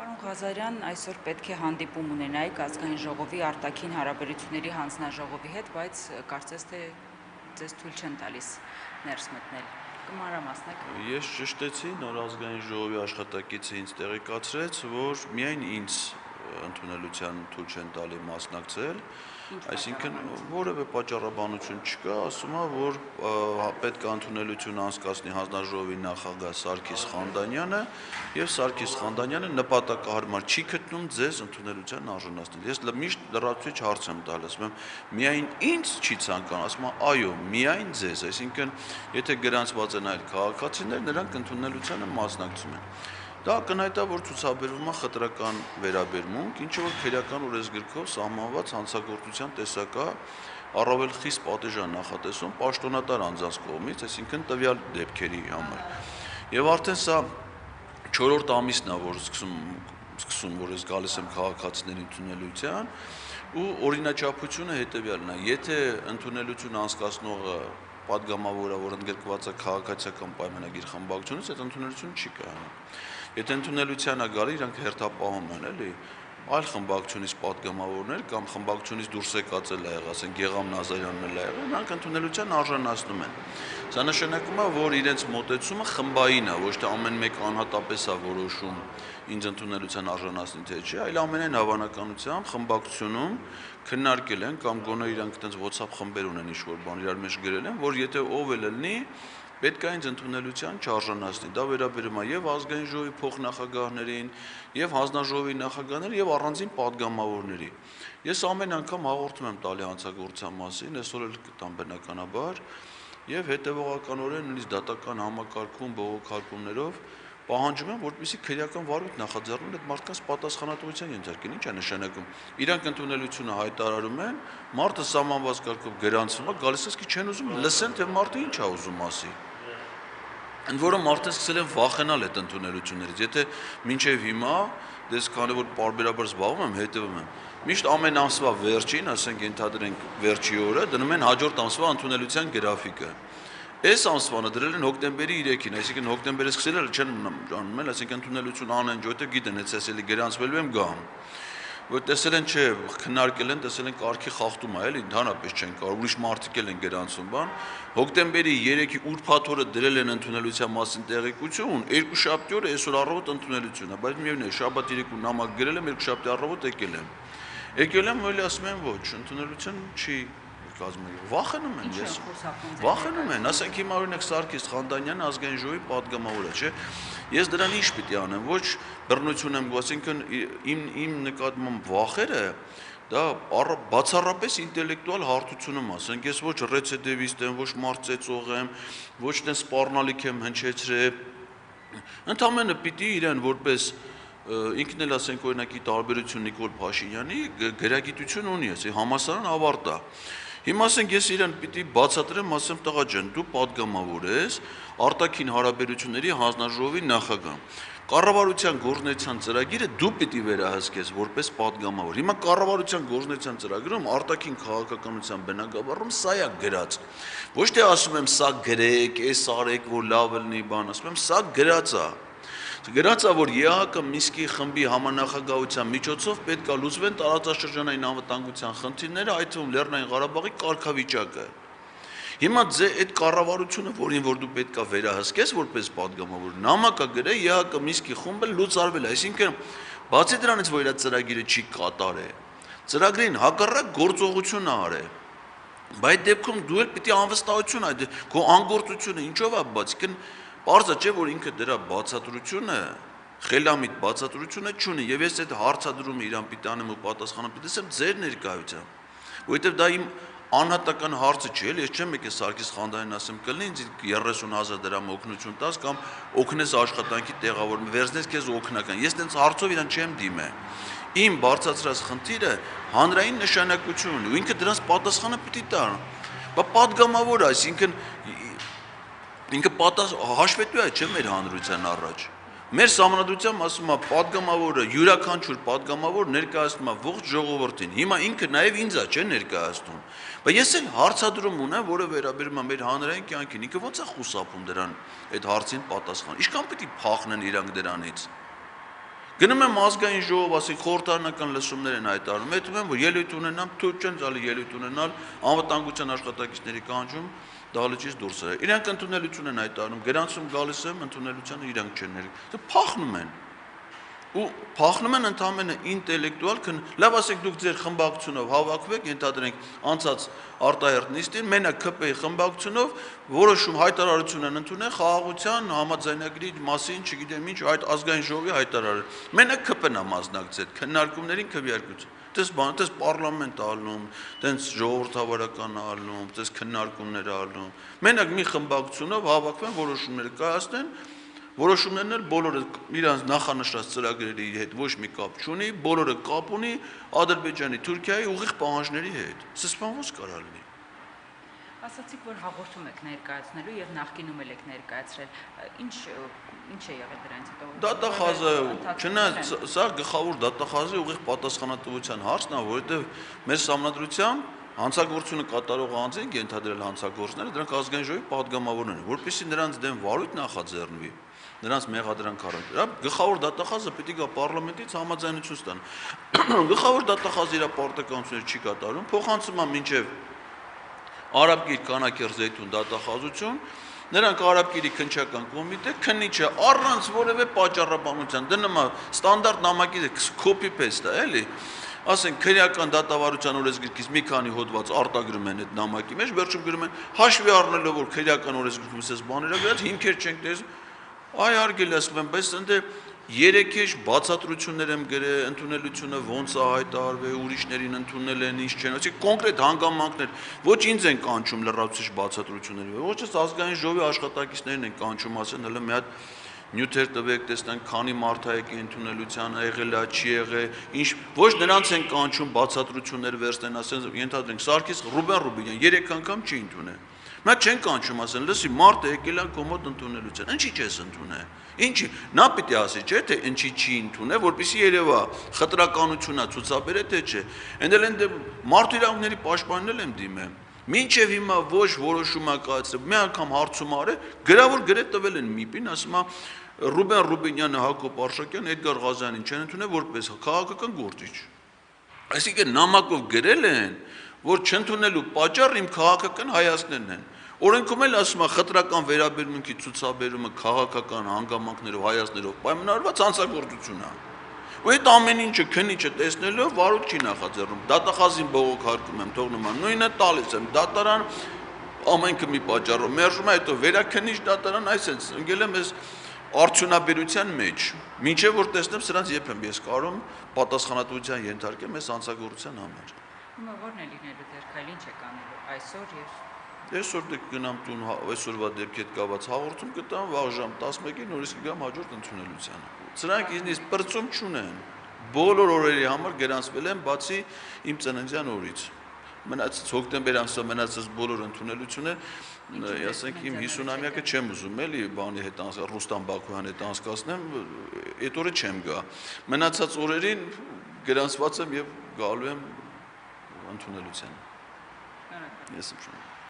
Պարոն Ղազարյան, այսօր պետք է հանդիպում ունենայիք ազգային ժողովի արտաքին հարաբերությունների հանձնաժողովի հետ, բայց կարծես թե ձեզ թույլ չեն տալիս ներս մտնել։ Կմանրամասնեք։ Ես ճշտեցի, նոր ազգային ժողովի աշխատակիցը ինձ տեղեկացրեց, որ միայն ինձ ընդունելության թույլ չեն տալի մասնակցել, այսինքն որևէ պատճառաբանություն չկա, ասում է, որ պետք է ընդունելություն անցկացնի հանձնաժողովի նախագահ Սարգիս Խանդանյանը, եւ Սարգիս Խանդանյանը նպատակահարմար չի գտնում ձեզ ընդունելության արժանացնել։ Ես միշտ լրացուցիչ հարց եմ տալիս, ասում եմ, միայն ինձ չի ցանկանում, ասում եմ, այո, միայն ձեզ, այսինքն եթե գրանցված են այլ քաղաքացիներ, նրանք ընդունելությանը մասնակցում են։ Դա կնայտա, որ ցուցաբերվում է խտրական վերաբերմունք, ինչը որ քերական օրենսգրքով սահմանված հանցագործության տեսակ է, առավել խիստ պատժան նախատեսում պաշտոնատար անձանց կողմից, այսինքն տվյալ դեպքերի համար։ Եվ արդեն սա 4-րդ ամիսն է, որ սկսում, որ ես գալիս եմ քաղաքացիների ընդունելության, ու օրինաչափությունը հետևյալն է, եթե ընդունելություն անցկացնողը պատգամավորը, որ ընդգրկված է քաղաքացիական պայմանագիր խմբակցությունից, այդ ընդունելությունը չի կայանում։ Եթե ընդունելության է գալի, իրանք հերթապահում են, էլի, այլ խմբակցությունից պատգամավորներ կամ խմբակցությունից դուրս եկած էլ ա եղել, ասենք Գեգամ Նազարյանն էլ ա եղել, նրանք ընդունելության արժանացնում են։ Սա նշանակում է, որ իրենց մոտեցումը խմբային է, ոչ թե ամեն մեկ անհատապես է որոշում ինձ ընդունելության արժանացնի թե չէ, այլ ամենայն հավանականությամբ խմբակցությունում քննարկել են կամ գոնե իրանք այդպես WhatsApp խմբեր ունեն ինչ-որ բան իրար մեջ գրել են, որ եթե ով էլ լինի, պետք է ինձ ընդունելության չարժանացնի։ Դա վերաբերում է եւ ազգային ժողովի փոխնախագահներին, եւ հանձնաժողովի նախագահներին, եւ առանձին պատգամավորների։ Ես ամեն անգամ հաղորդում եմ տալի հանցագործության մասին, այսօր էլ կտամ բնականաբար, եւ հետեւողականորեն նույնիսկ դատական համակարգում բողոքարկումներով պահանջում եմ, որպեսզի քրեական վարույթ նախաձեռնեն այդ մարդկանց պատասխանատվության ենթարկեն։ Ինչ է նշանակում։ Իրանք ընդունելությունը հայտարարում են, մարդը սահմանված կարգով գրանցվում է, գալիս է, չեն ուզում լսեն, թե մարդը ինչ է ուզում ասի։ Ընդ որում արդեն սկսել են վախենալ այդ ընդունելություններից։ Եթե մինչև հիմա, դες քանի որ պարբերաբար զբաղվում եմ, հետևում եմ, միշտ ամեն ամսվա վերջին, ասենք ենթադրենք վերջի օրը, դնում են հաջորդ ամսվա ընդունելության գրաֆիկը։ Այս ամսվանը դրել են հոկտեմբերի 3-ին, այսինքն հոկտեմբերից սկսել չեն անում էլ, այսինքն ընդունելություն անեն, որտեղ գիտեն, այդ էսելի գրանցվելու եմ գամ։ Որ տեսել են, չէ, քննարկել են, տեսել են կարգի խախտում է, էլի, ընդհանրապես չեն կարող, ուրիշ մարդիկ են գրանցում բան։ Հոկտեմբերի 3-ի ուրբաթ օրը դրել են ընդունելության մասին տեղեկություն, երկուշաբթի օրը այսօր առավոտ ընդունելություն է, բայց միևնույն է, շաբաթ 3-ին նամակ գրել եմ, երկուշաբթի առավոտ եկել եմ։ Եկել եմ, էլի ասում են ոչ, ընդունելություն չի կազմել։ Վախենում են ես։ Վախենում են, ասենք հիմա օրինակ Սարգիս Խանդանյանը ազգային ժողովի պատգամավորը, չէ։ Ես դրան ինչ պիտի անեմ, ոչ բռնություն եմ գու, այսինքն իմ նկատմամբ վախերը դա բացառապես ինտելեկտուալ հարթություն եմ, ասենք ես ոչ ռեցիդիվիստ եմ, ոչ մարզեցող եմ, ոչ տեն սպառնալիք եմ հնչեցրել։ Ընդամենը պիտի իրեն որպես ինքն էլ ասենք օրինակի տարբերություն Նիկոլ Փաշինյանի գրագիտություն ունի, ասի համալսարան ավարտա։ Հիմա ասենք ես իրեն պիտի բացատրեմ, ասեմ տղա ջան, դու պատգամավոր ես արտաքին հարաբերությունների հանձնաժողովի նախագահ։ Կառավարության գործունեության ծրագիրը դու պիտի վերահսկես որպես պատգամավոր։ Հիմա կառավարության գործունեության ծրագրում արտաքին քաղաքականության բնագավառում սա է գրած։ Ոչ թե ասում եմ սա գրեք, էս արեք, որ լավ լինի բան, ասում եմ սա գրած է։ Գրած է, որ ԵԱՀԿ Մինսկի խմբի համանախագահության միջոցով պետք է լուծվեն տարածաշրջանային անվտանգության խնդիրները, այդ թվում Լեռնային Ղարաբաղի կարգավիճակը։ Հիմա այդ կառավարությունը, որին որ դու պետք է վերահսկես որպես պատգամավոր, նամակ է գրել ԵԱՀԿ Մինսկի խումբը լուծարվել, այսինքն բացի դրանից, որ իր ծրագիրը չի կատարել, ծրագրին հակառակ գործողություն է արել։ Բայց դեպքում դու էլ պիտի անվստահություն այդ քո անգործությունը ինչով է բաց, պարզ է չէ, որ ինքը դրա բացատրությունը, խելամիտ բացատրությունը չունի, եւ ես այդ հարցադրումը իրան պիտի անեմ ու պատասխանը պիտի ասեմ ձեր ներկայությամբ, որովհետեւ դա իմ անհատական հարցը չի, էլ ես չեմ եկել Սարգիս Խանդանյանին ասեմ կլինի ինձ 30,000 դրամ օգնություն տաս կամ օգնես աշխատանքի տեղավորում, վերցնես քեզ օգնական։ Ես տենց հարցով իրան չեմ դիմել։ Իմ բարձրացրած խնդիրը հանրային նշանակություն ունի, ու ինքը դրանց պատասխանը պիտի տա։ Բա պատգամավոր, այսինքն ինքը հաշվետու է, չէ՞ մեր հանրության առաջ։ Մեր սահմանադրությամբ ասում է պատգամավորը, յուրաքանչյուր պատգամավոր ներկայացնում է ողջ ժողովրդին։ Հիմա ինքը նաև ինձ է, չէ՞ ներկայացնում։ Բայց ես էլ հարցադրում ունեմ, որը վերաբերում է մեր հանրային կյանքին։ Ինքը ո՞նց է խուսափում դրան այդ հարցին պատասխան։ Ինչքան պիտի փախնեն իրանք դրանից։ Գնում եմ ազգային ժողով, ասի խորհրդարանական լսումներ են հայտարարում, հետո եմ որ ելույթ ունենամ, թույլ չեն տալի ելույթ ունենալ, անվտանգության աշխատակիցների կանչում դահլիճից դուրս է։ Իրանք ընդունելություն են հայտարարում, գրանցում գալիս եմ, ընդունելությանը իրանք չեն ներկայացնում։ Փախնում են։ Ու փախնում են ընդամենը ինտելեկտուալ, լավ ասենք դուք ձեր խմբակցությունով հավաքվեք, ենթադրենք անցած արտահերթ նիստին, մենակ ԿՊ-ի խմբակցությունով որոշում հայտարարություն են ընդունել խաղաղության համաձայնագրի մասին, չգիտեմ ինչ, այդ ազգային ժողովի հայտարարել։ Մենակ ԿՊ-ն է մասնակցել քննարկումներին քվեարկություն։ Դες պարլամենտ ալնում, դες ժողովրդավարական ալնում, դες քննարկումներ ալնում։ Մենակ մի խմբակցությունով հավաքվեն որոշումներ կայացնեն, որոշումներն էլ բոլորը իրանց նախանշած ծրագրերի հետ ոչ մի կապ չունի, բոլորը կապ ունի Ադրբեջանի, Թուրքիայի ուղիղ պահանջների հետ։ Սսման ո՞նց կարա լինի։ Ասացիք, որ հաղորդում եք ներկայացնելու եւ նախկինում եք ներկայացրել։ Ինչ է եղել դրանից հետո։ Դատախազը, չնայած սա գլխավոր դատախազի ուղիղ պատասխանատվության հարցն է, որովհետեւ մեր համանդրությամբ հանցագործությունը կատարող անձին ենթադրել հանցագործները, դրանք ազգային ժողովի падգամավորներ են, որպեսզի նրանց դեմ վարույթ նախաձեռնվի, նրանց մեղադրանք առնվի։ Դա գլխավոր դատախազը պետք է գա պարլամենտից համաձայնություն ստանա։ Գլխավոր դատախազը իր պարտականությունները չի կատարում, փոխանցում է մինչև Արաբգիր Կանաքեր Զեյթուն դատախազություն, նրանք Արաբգիրի քննչական կոմիտե քննիչը առանց որևէ պատճառաբանության դնում է ստանդարտ նամակի copy paste է, էլի։ Ասենք քրեական դատավարության օրենսգրքից մի քանի հոդված արտագրում են այդ նամակի մեջ, վերջում գրում են հաշվի առնելով որ քրեական օրենսգրքում էս բաները գրած հիմքեր չենք տեսնում։ Այ արգել ասում եմ, բայց ընդ երեք էջ բացատրություններ եմ գրել, ընդունելությունը ոնց է հայտարարվել, ուրիշներին ընդունել են, ինչ չեն, ասի կոնկրետ հանգամանքներ, ոչ ինձ են կանչում լրացուցիչ բացատրությունների, ոչ էս ազգային ժողովի աշխատակիցներն են կանչում, ասեն հələ մի հատ նյութեր տվեք, տեսնենք քանի մարդ է եկել ընդունելության, եղել է, չի եղել, ինչ ոչ նրանց են կանչում բացատրություններ վերցնեն, ասեն ենթադրենք Սարգիս Ռուբեն 3 անգամ չի ընդունել։ Նա չեն կանչում, ասեն, լսի, մարդը եկել է կոմոդ ընդունելության, ինչի՞ չես ընդունել։ Ինչի, նա պիտի ասի, չէ՞, թե ինչի չի ընդունել, որպեսզի երևա խտրականությունա ցուցաբերե թե չէ։ Էնդել են մարդու իրավունքների պաշտպանն եմ դիմեմ։ Մինչև հիմա ոչ որոշում է կայացրել, մի անգամ հարցում արել, գրավոր գրետ տվել են ՄԻՊ-ին, ասում է Ռուբեն Ռուբենյանը, Հակոբ Արշակյան, Էդգար Ղազյանին չեն ընդունել որպես քաղաքական գործիչ։ Այսինքն նամակով գրել են, որ չընդունելու պատճառը իմ քաղաքական հայացքներն են։ Օրենքում էլ ասում է խտրական վերաբերմունքի ցուցաբերումը քաղաքական հանգամանքներով, հայացքներով պայմանավորված հանցագործություն է։ Ու այդ ամեն ինչը քննիչը տեսնելով վարույթ չի նախաձեռնում։ Դատախազին բողոքարկում եմ, թողնում եմ, նույնը տալիս եմ, դատարան ամենքը մի պատճառով մերժում է, հետո վերաքննիչ դատարան այսպես ընկել եմ ես արդյունաբերության մեջ։ Մինչև որ տեսնեմ սրանց երբ եմ ես կարող պատասխանատվության ենթարկեմ այս հանցագործության համար։ Հիմա ո՞րն է լինելու դերքայլ, ինչ եք անելու այսօր եւ Այսօր դե գնամ տուն, այսօրվա դեպքի հետ կապված հաղորդում կտամ, վաղ ժամ 11-ին նորից կգամ հաջորդ ընդունելությանը։ Սրանք ինձնից պրծում չունեն։ Բոլոր օրերի համար գրանցվել են, բացի իմ ծննդյան օրից։ Մնացած հոկտեմբեր ամսվա մնացած բոլոր ընդունելությունները, ասենք իմ 50-ամյակը չեմ ուզում էլի բանի հետ Ռուստամ Բաքոյանի հետ անցկացնեմ, այդ օրը չեմ գա։ Մնացած օրերին գրանցված եմ եւ գալու եմ ընդունելությանը։ Ես եմ